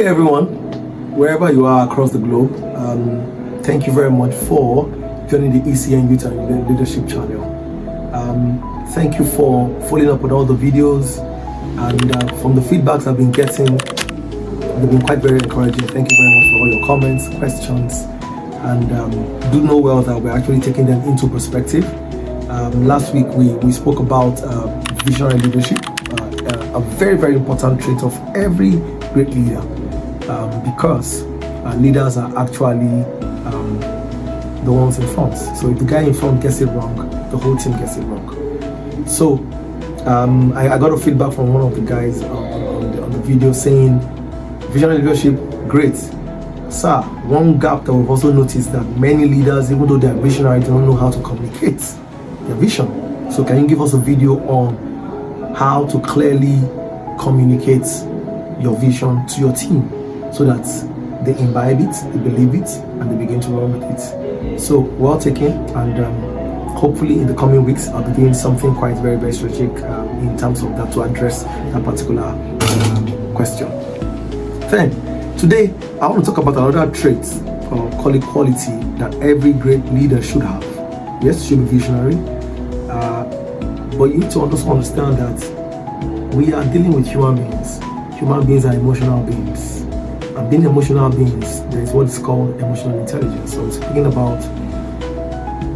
day, everyone, wherever you are across the globe. Thank you very much for joining the ECN Youth and Leadership channel. Thank you for following up with all the videos, and from the feedbacks I've been getting, they've been quite very encouraging. Thank you very much for all your comments, questions, and do know well that we're actually taking them into perspective. Last week we spoke about visionary leadership, a very, very important trait of every great leader, because leaders are actually the ones in front. So if the guy in front gets it wrong, the whole team gets it wrong. So I got a feedback from one of the guys on the video saying, visionary leadership, great. Sir, one gap that we've also noticed that many leaders, even though they are visionary, don't know how to communicate their vision. So can you give us a video on how to clearly communicate your vision to your team so that they imbibe it, they believe it, and they begin to run with it? So well taken, and hopefully in the coming weeks I'll be doing something quite very, very strategic in terms of that to address that particular question. Then today I want to talk about another trait, or call it quality, that every great leader should have. Yes, should be visionary, but you need to also understand that we are dealing with human beings. Human beings are emotional beings, and being emotional beings, there is what is called emotional intelligence. So I'm speaking about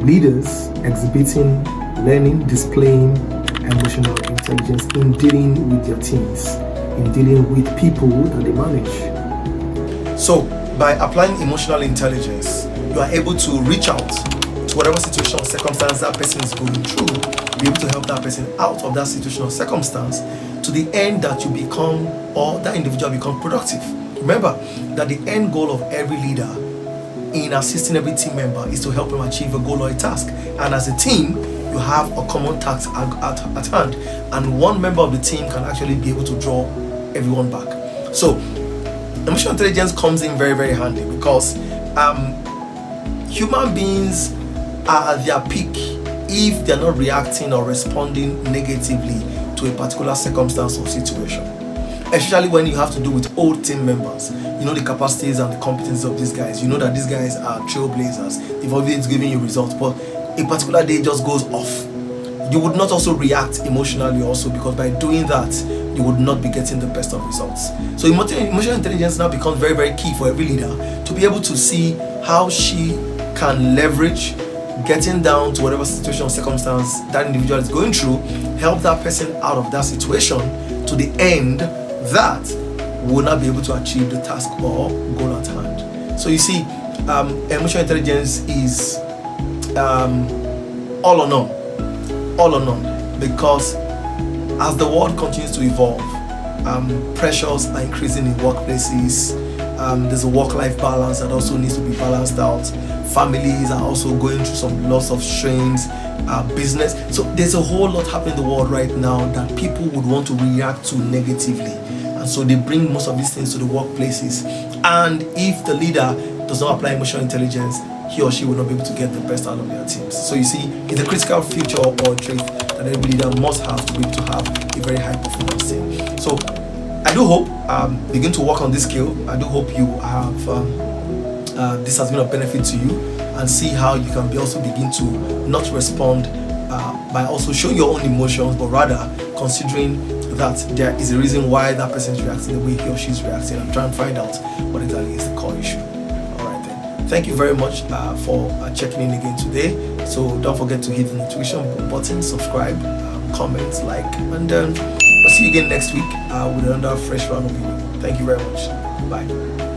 leaders exhibiting, learning, displaying emotional intelligence in dealing with their teams, in dealing with people that they manage. So by applying emotional intelligence, you are able to reach out to whatever situation or circumstance that person is going through, be able to help that person out of that situation or circumstance, to the end that you become, or that individual become productive. Remember that the end goal of every leader in assisting every team member is to help them achieve a goal or a task. And as a team, you have a common task at hand, and one member of the team can actually be able to draw everyone back. So emotional intelligence comes in very, very handy, because human beings are at their peak if they're not reacting or responding negatively to a particular circumstance or situation, especially when you have to do with old team members. You know the capacities and the competencies of these guys. You know that these guys are trailblazers. They've always given you results, but a particular day just goes off. You would not also react emotionally also, because by doing that you would not be getting the best of results. So emotional intelligence now becomes very, very key for every leader to be able to see how she can leverage getting down to whatever situation or circumstance that individual is going through, help that person out of that situation to the end that will not be able to achieve the task or goal at hand. So you see, emotional intelligence is all or none, because as the world continues to evolve, pressures are increasing in workplaces. There's a work-life balance that also needs to be balanced out. Families are also going through some lots of strains, business. So there's a whole lot happening in the world right now that people would want to react to negatively. And so they bring most of these things to the workplaces. And if the leader does not apply emotional intelligence, he or she will not be able to get the best out of their teams. So you see, it's a critical feature or trait that every leader must have to be able to have a very high performance team. So I do hope begin to work on this skill. I do hope you have this has been of benefit to you, and see how you can also begin to not respond by also showing your own emotions, but rather considering that there is a reason why that person is reacting the way he or she is reacting, and try and find out what exactly is the core issue. Alright then, thank you very much for checking in again today. So don't forget to hit the notification button, subscribe, comment, like, and I'll see you again next week with another fresh round of video. Thank you very much. Bye.